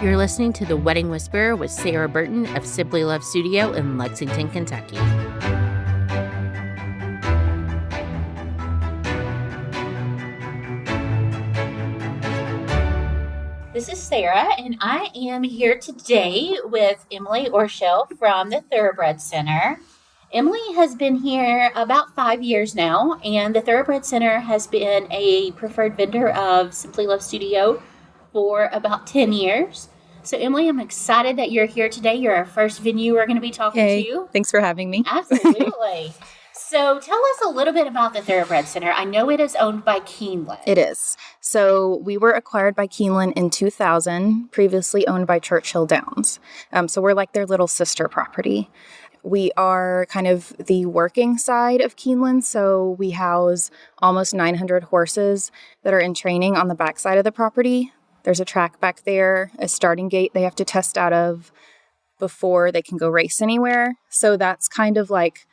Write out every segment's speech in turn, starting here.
You're listening to The Wedding Whisperer with Sarah Burton of Simply Love Studio in Lexington, Kentucky. This is Sarah, and I am here today with Emily Orschell from the Thoroughbred Center. Emily has been here about 5 years now, and the Thoroughbred Center has been a preferred vendor of Simply Love Studio for about 10 years. So, Emily, I'm excited that you're here today. You're our first venue we're going to be talking to. Thanks for having me. Absolutely. So tell us a little bit about the Thoroughbred Center. I know it is owned by Keeneland. It is. So we were acquired by Keeneland in 2000, previously owned by Churchill Downs. So we're like their little sister property. We are kind of the working side of Keeneland, so we house almost 900 horses that are in training on the back side of the property. There's a track back there, a starting gate they have to test out of before they can go race anywhere. So that's kind of like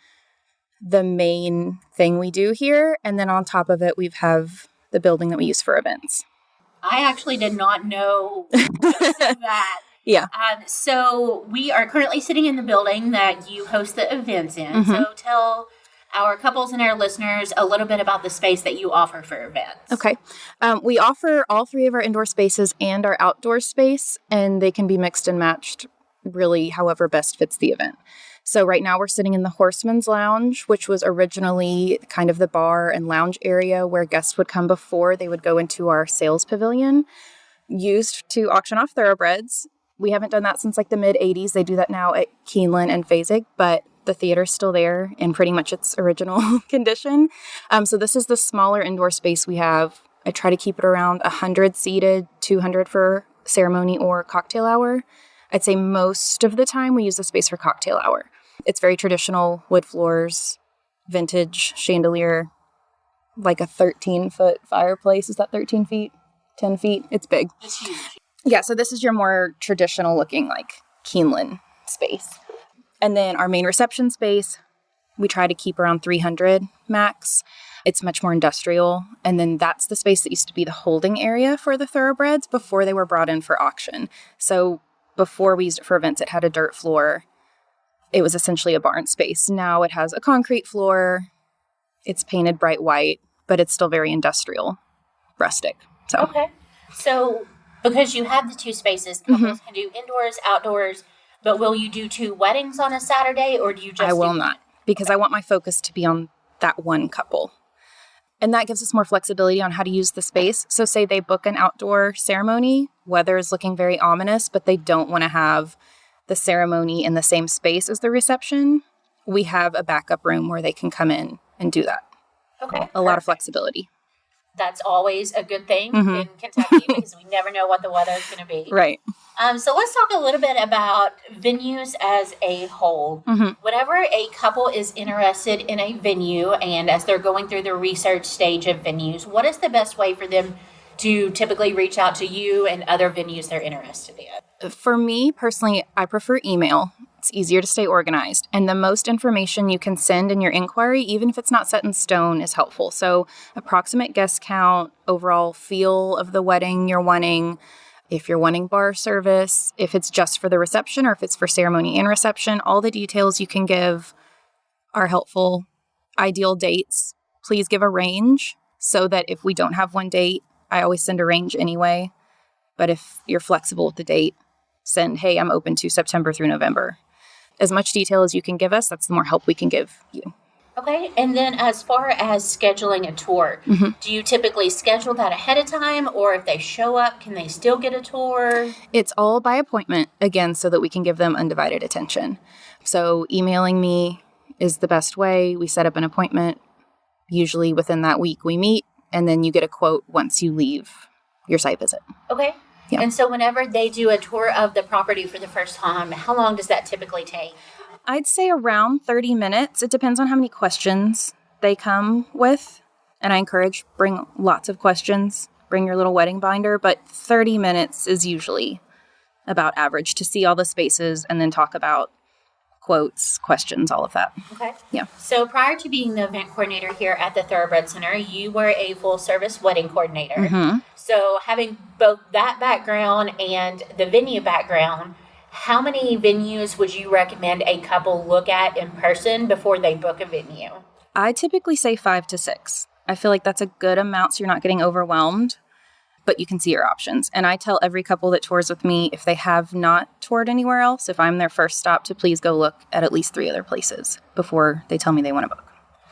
the main thing we do here. And then on top of it, we have the building that we use for events. I actually did not know that. Yeah. So we are currently sitting in the building that you host the events in. Mm-hmm. So tell our couples and our listeners a little bit about the space that you offer for events. Okay. We offer all three of our indoor spaces and our outdoor space, and they can be mixed and matched really however best fits the event. So right now we're sitting in the Horseman's Lounge, which was originally kind of the bar and lounge area where guests would come before they would go into our sales pavilion, used to auction off thoroughbreds. We haven't done that since like the mid-'80s. They do that now at Keeneland and Fasig, but the theater's still there in pretty much its original condition. So this is the smaller indoor space we have. I try to keep it around 100 seated, 200 for ceremony or cocktail hour. I'd say most of the time we use the space for cocktail hour. It's very traditional, wood floors, vintage chandelier, like a 13-foot fireplace. Is that 13 feet? 10 feet? It's big. It's huge. Yeah, so this is your more traditional looking like Keeneland space. And then our main reception space, we try to keep around 300 max. It's much more industrial. And then that's the space that used to be the holding area for the thoroughbreds before they were brought in for auction. So before we used it for events, it had a dirt floor. It was essentially a barn space. Now it has a concrete floor. It's painted bright white, but it's still very industrial, rustic. So okay. So because you have the two spaces, couples can do indoors, outdoors, but will you do 2 weddings on a Saturday, or do you just I will not, because I want my focus to be on that one couple. And that gives us more flexibility on how to use the space. So say they book an outdoor ceremony, weather is looking very ominous, but they don't want to have the ceremony in the same space as the reception. We have a backup room where they can come in and do that. Okay. A lot of flexibility. That's always a good thing in Kentucky because we never know what the weather is going to be. Right. So let's talk a little bit about venues as a whole. Whenever a couple is interested in a venue and as they're going through the research stage of venues, what is the best way for them to typically reach out to you and other venues they're interested in? For me personally, I prefer email. It's easier to stay organized. And the most information you can send in your inquiry, even if it's not set in stone, is helpful. So approximate guest count, overall feel of the wedding you're wanting, if you're wanting bar service, if it's just for the reception or if it's for ceremony and reception, all the details you can give are helpful. Ideal dates, please give a range so that if we don't have one date, I always send a range anyway. But if you're flexible with the date, send, hey, I'm open to September through November. As much detail as you can give us, that's the more help we can give you. Okay. And then as far as scheduling a tour, do you typically schedule that ahead of time? Or if they show up, can they still get a tour? It's all by appointment, again, so that we can give them undivided attention. So emailing me is the best way. We set up an appointment. Usually within that week we meet, and then you get a quote once you leave your site visit. Okay. Yeah. And so whenever they do a tour of the property for the first time, how long does that typically take? I'd say around 30 minutes. It depends on how many questions they come with. And I encourage bring lots of questions, bring your little wedding binder, but 30 minutes is usually about average to see all the spaces and then talk about quotes, questions, all of that. Okay. Yeah. So prior to being the event coordinator here at the Thoroughbred Center, you were a full-service wedding coordinator. Mm-hmm. So having both that background and the venue background, how many venues would you recommend a couple look at in person before they book a venue? I typically say 5 to 6. I feel like that's a good amount so you're not getting overwhelmed, but you can see your options. And I tell every couple that tours with me, if they have not toured anywhere else, if I'm their first stop, to please go look at least 3 other places before they tell me they want to book.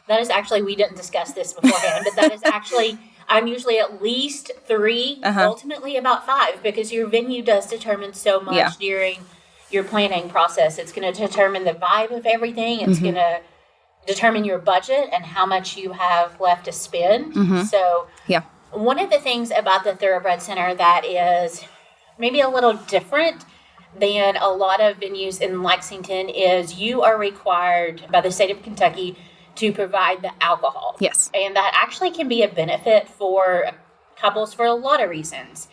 That is actually, we didn't discuss this beforehand, but that is actually, I'm usually at least 3, ultimately about 5, because your venue does determine so much during your planning process. It's going to determine the vibe of everything. It's going to determine your budget and how much you have left to spend. So one of the things about the Thoroughbred Center that is maybe a little different than a lot of venues in Lexington is you are required by the state of Kentucky to provide the alcohol. Yes. And that actually can be a benefit for couples for a lot of reasons.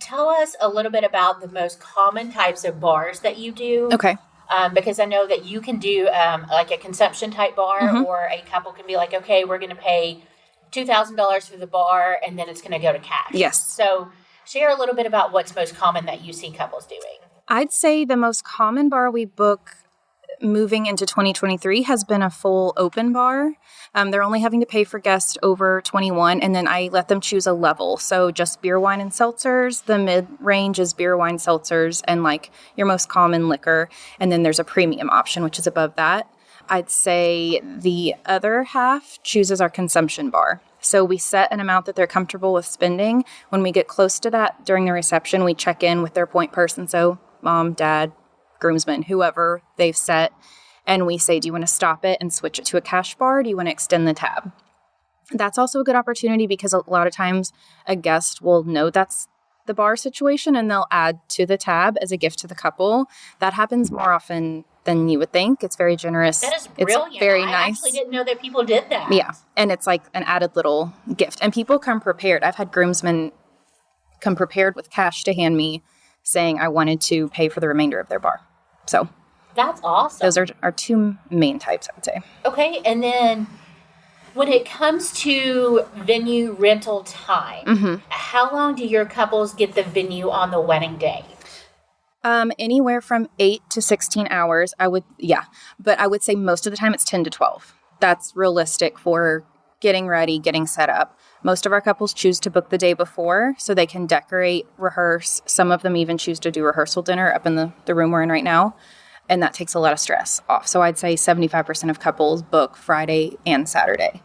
Tell us a little bit about the most common types of bars that you do. Okay. Because I know that you can do like a consumption type bar, or a couple can be like, okay, we're going to pay $2,000 for the bar, and then it's going to go to cash. Yes. So share a little bit about what's most common that you see couples doing. I'd say the most common bar we book moving into 2023 has been a full open bar. They're only having to pay for guests over 21, and then I let them choose a level. So just beer, wine, and seltzers. The mid-range is beer, wine, seltzers, and like your most common liquor. And then there's a premium option, which is above that. I'd say the other half chooses our consumption bar. So we set an amount that they're comfortable with spending. When we get close to that during the reception, we check in with their point person. So mom, dad, groomsmen, whoever they've set. And we say, do you want to stop it and switch it to a cash bar? Do you want to extend the tab? That's also a good opportunity because a lot of times a guest will know that's the bar situation and they'll add to the tab as a gift to the couple. That happens more often than you would think. It's very generous. That is brilliant. It's very I nice. actually didn't know that people did that. Yeah. And it's like an added little gift. And people come prepared. I've had groomsmen come prepared with cash to hand me saying I wanted to pay for the remainder of their bar. So that's awesome. Those are our 2 main types, I would say. Okay. And then when it comes to venue rental time, how long do your couples get the venue on the wedding day? Anywhere from 8 to 16 hours, but I would say most of the time it's 10 to 12. That's realistic for getting ready, getting set up. Most of our couples choose to book the day before so they can decorate, rehearse. Some of them even choose to do rehearsal dinner up in the room we're in right now. And that takes a lot of stress off. So I'd say 75% of couples book Friday and Saturday.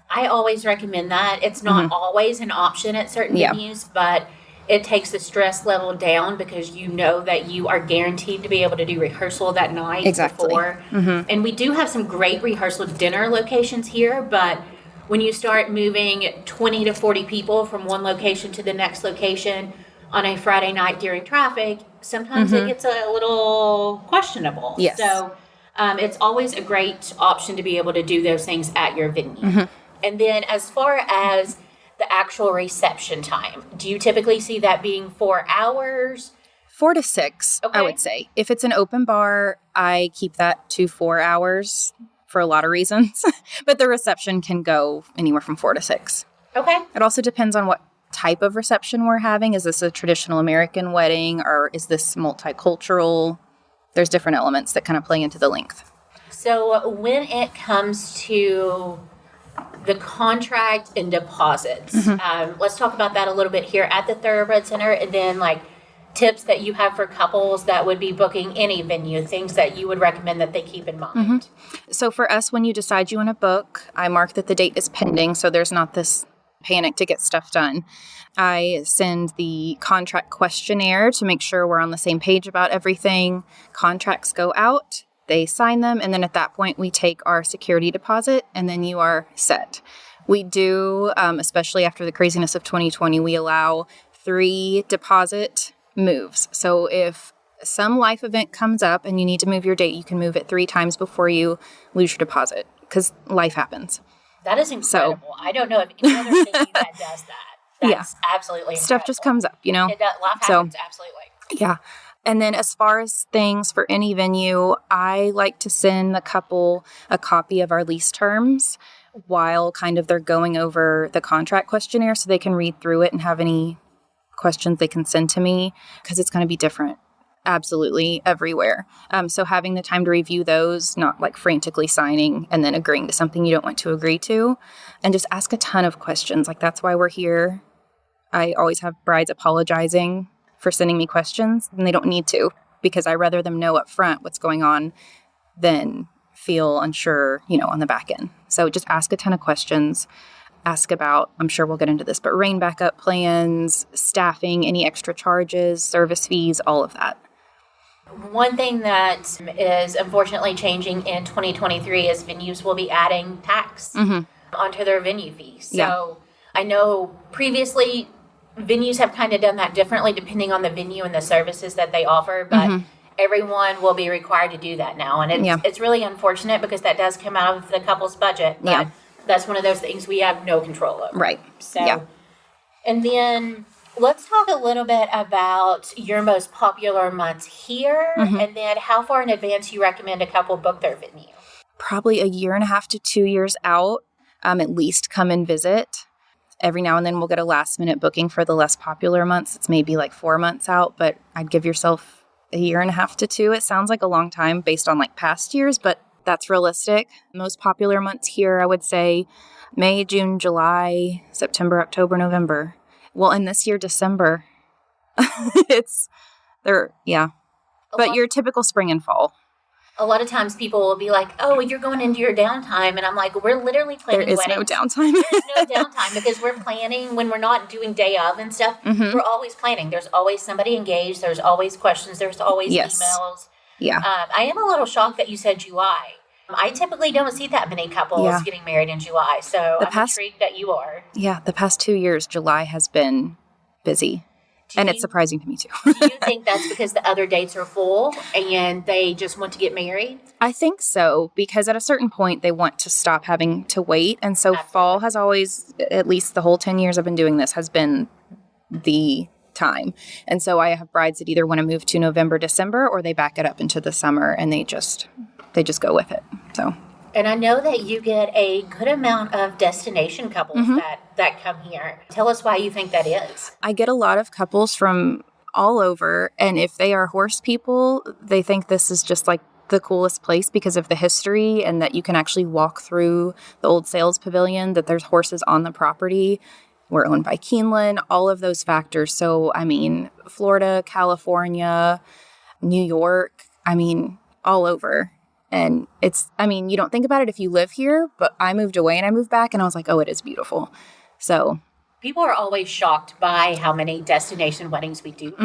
I always recommend that. It's not always an option at certain venues, but it takes the stress level down because you know that you are guaranteed to be able to do rehearsal that night before. And we do have some great rehearsal dinner locations here, but when you start moving 20 to 40 people from one location to the next location on a Friday night during traffic, sometimes it gets a little questionable. Yes. So it's always a great option to be able to do those things at your venue. And then as far as the actual reception time, do you typically see that being 4 hours? 4 to 6, I would say. If it's an open bar, I keep that to 4 hours for a lot of reasons. But the reception can go anywhere from 4 to 6. Okay. It also depends on what type of reception we're having. Is this a traditional American wedding or is this multicultural? There's different elements that kind of play into the length. So when it comes to the contract and deposits, let's talk about that a little bit here at the Thoroughbred Center, and then like tips that you have for couples that would be booking any venue, things that you would recommend that they keep in mind. So for us, when you decide you want to book, I mark that the date is pending, so there's not this panic to get stuff done. I send the contract questionnaire to make sure we're on the same page about everything. Contracts go out, they sign them, and then at that point we take our security deposit, and then you are set. We do, especially after the craziness of 2020, we allow 3 deposit moves. So if some life event comes up and you need to move your date, you can move it 3 times before you lose your deposit because life happens. That is incredible. So, I don't know of any other venue that does that. That's absolutely incredible. Stuff just comes up, you know? Life happens, absolutely. Yeah. And then as far as things for any venue, I like to send the couple a copy of our lease terms while kind of they're going over the contract questionnaire so they can read through it and have any questions they can send to me because it's going to be different absolutely everywhere. So having the time to review those, not like frantically signing and then agreeing to something you don't want to agree to, and just ask a ton of questions. Like that's why we're here. I always have brides apologizing for sending me questions, and they don't need to because I rather them know up front what's going on than feel unsure, on the back end. So just ask a ton of questions. Ask about, I'm sure we'll get into this, but rain backup plans, staffing, any extra charges, service fees, all of that. One thing that is unfortunately changing in 2023 is venues will be adding tax onto their venue fees. So I know previously venues have kind of done that differently depending on the venue and the services that they offer, but everyone will be required to do that now. And it's really unfortunate because that does come out of the couple's budget. But that's one of those things we have no control over. Right. So, and then let's talk a little bit about your most popular months here, and then how far in advance you recommend a couple book their venue. Probably a year and a half to 2 years out, at least come and visit. Every now and then we'll get a last minute booking for the less popular months. It's maybe like 4 months out, but I'd give yourself a year and a half to 2. It sounds like a long time based on like past years, but that's realistic. Most popular months here, I would say May, June, July, September, October, November. Well, and this year, December. But your typical spring and fall. A lot of times people will be like, oh, you're going into your downtime. And I'm like, we're literally planning weddings. There is no downtime. There's no downtime because we're planning when we're not doing day of and stuff. We're always planning. There's always somebody engaged. There's always questions. There's always emails. Yeah. I am a little shocked that you said July. I typically don't see that many couples getting married in July. So I'm intrigued that you are. Yeah. The past 2 years, July has been busy. It's surprising to me, too. Do you think that's because the other dates are full and they just want to get married? I think so, because at a certain point, they want to stop having to wait. And so fall has always, at least the whole 10 years I've been doing this, has been the time. And so I have brides that either want to move to November, December, or they back it up into the summer and they just go with it. So. And I know that you get a good amount of destination couples that come here. Tell us why you think that is. I get a lot of couples from all over. And if they are horse people, they think this is just like the coolest place because of the history and that you can actually walk through the old sales pavilion, that there's horses on the property. We're owned by Keeneland, all of those factors. So, Florida, California, New York, all over. And you don't think about it if you live here, but I moved away and I moved back and I was like, oh, it is beautiful. So people are always shocked by how many destination weddings we do.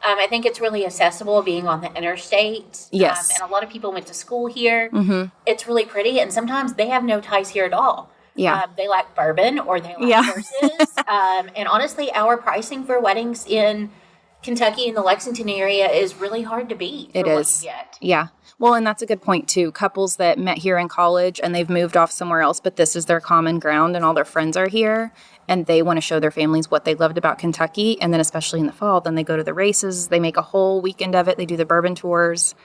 I think it's really accessible being on the interstate. Yes. And a lot of people went to school here. It's really pretty. And sometimes they have no ties here at all. Yeah. They like bourbon or they like horses. And honestly, our pricing for weddings in Kentucky in the Lexington area is really hard to beat. It is. Yeah. Well, and that's a good point, too. Couples that met here in college and they've moved off somewhere else, but this is their common ground and all their friends are here and they want to show their families what they loved about Kentucky. And then especially in the fall, then they go to the races. They make a whole weekend of it. They do the bourbon tours.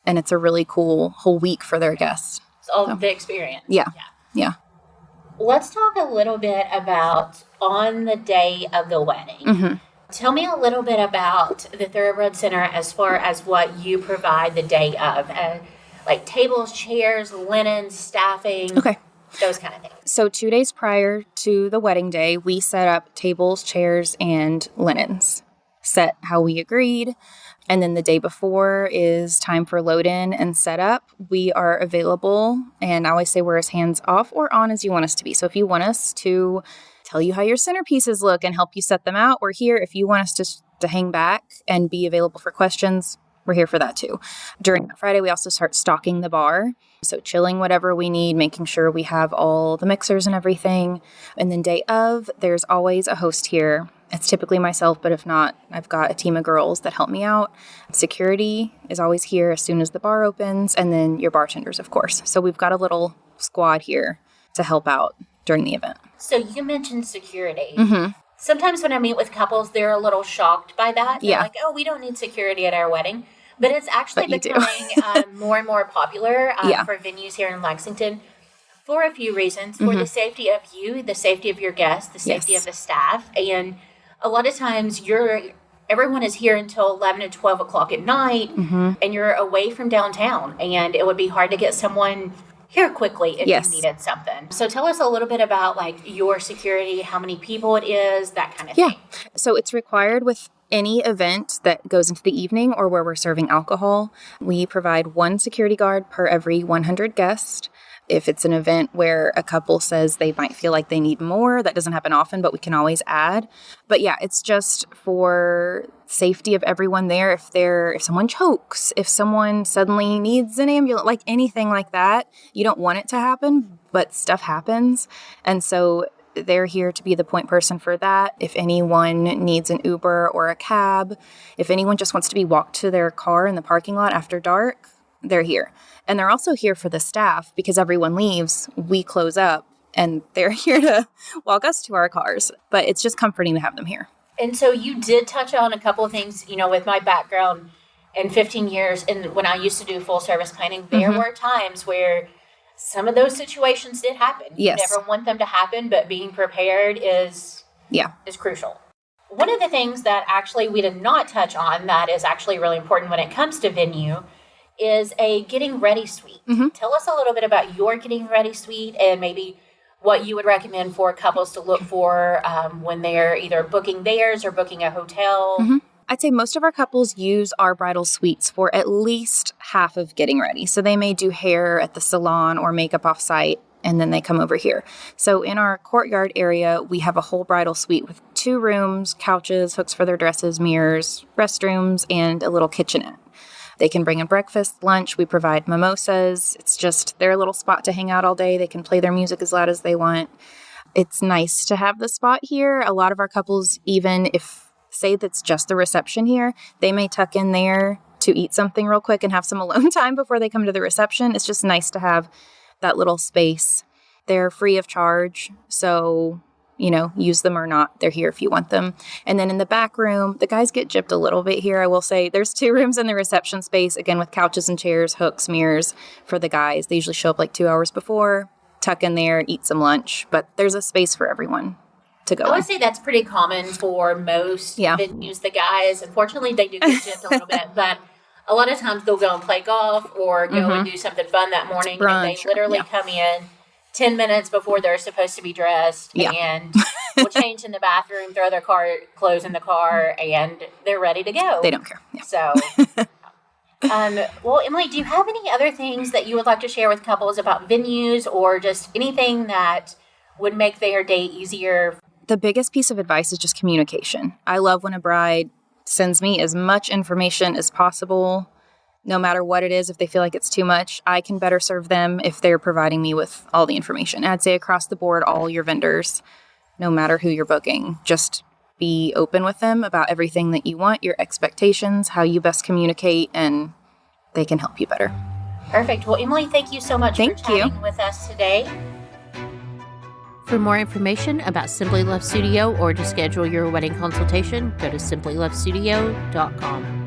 And it's a really cool whole week for their guests. It's all the experience. Yeah. Let's talk a little bit about on the day of the wedding. Tell me a little bit about the Thoroughbred Center as far as what you provide the day of, like tables, chairs, linen, staffing, those kind of things. So 2 days prior to the wedding day, we set up tables, chairs, and linens, set how we agreed. And then the day before is time for load in and set up. We are available, and I always say we're as hands off or on as you want us to be. So if you want us to tell you how your centerpieces look and help you set them out, we're here. If you want us to hang back and be available for questions, we're here for that too. During Friday, we also start stocking the bar. So chilling whatever we need, making sure we have all the mixers and everything. And then day of, there's always a host here. It's typically myself, but if not, I've got a team of girls that help me out. Security is always here as soon as the bar opens. And then your bartenders, of course. So we've got a little squad here to help out during the event. So you mentioned security. sometimes when I meet with couples, they're a little shocked by that. They're Yeah. like, oh, we don't need security at our wedding. But it's actually But you do. becoming more and more popular Yeah. for venues here in Lexington for a few reasons. For the safety of you, the safety of your guests, the safety Yes. of the staff. And a lot of times everyone is here until 11 and 12 o'clock at night, and you're away from downtown. And it would be hard to get someone here quickly if Yes. you needed something. So tell us a little bit about like your security, how many people it is, that kind of Yeah. thing. So it's required with any event that goes into the evening or where we're serving alcohol. We provide one security guard per every 100 guests. If it's an event where a couple says they might feel like they need more, that doesn't happen often, but we can always add. But yeah, it's just for safety of everyone there. If someone chokes, if someone suddenly needs an ambulance, like anything like that, you don't want it to happen, but stuff happens. And so they're here to be the point person for that. If anyone needs an Uber or a cab, if anyone just wants to be walked to their car in the parking lot after dark, they're here. And they're also here for the staff because everyone leaves, we close up, and they're here to walk us to our cars. But it's just comforting to have them here. And so you did touch on a couple of things, with my background in 15 years. And when I used to do full service planning, there were times where some of those situations did happen. Yes. You never want them to happen, but being prepared is crucial. One of the things that actually we did not touch on that is actually really important when it comes to venue is a getting ready suite. Tell us a little bit about your getting ready suite and maybe what you would recommend for couples to look for when they're either booking theirs or booking a hotel. I'd say most of our couples use our bridal suites for at least half of getting ready. So they may do hair at the salon or makeup off-site, and then they come over here. So in our courtyard area, we have a whole bridal suite with 2 rooms, couches, hooks for their dresses, mirrors, restrooms, and a little kitchenette. They can bring in breakfast, lunch. We provide mimosas. It's just their little spot to hang out all day. They can play their music as loud as they want. It's nice to have the spot here. A lot of our couples, even if, say that's just the reception here, they may tuck in there to eat something real quick and have some alone time before they come to the reception. It's just nice to have that little space. They're free of charge, so use them or not. They're here if you want them. And then in the back room, the guys get gypped a little bit here, I will say. There's 2 rooms in the reception space, again, with couches and chairs, hooks, mirrors for the guys. They usually show up like 2 hours before, tuck in there, eat some lunch. But there's a space for everyone to go I would in. say that's pretty common for most venues. The guys, unfortunately, they do get gypped a little bit, but a lot of times they'll go and play golf or go and do something fun that morning. Brunch, and they literally come in 10 minutes before they're supposed to be dressed and will change in the bathroom, throw their clothes in the car, and they're ready to go. They don't care. Yeah. So, well, Emily, do you have any other things that you would like to share with couples about venues or just anything that would make their day easier? The biggest piece of advice is just communication. I love when a bride sends me as much information as possible. No matter what it is, if they feel like it's too much, I can better serve them if they're providing me with all the information. I'd say across the board, all your vendors, no matter who you're booking, just be open with them about everything that you want, your expectations, how you best communicate, and they can help you better. Perfect. Well, Emily, thank you so much for chatting with us today. For more information about Simply Love Studio or to schedule your wedding consultation, go to simplylovestudio.com.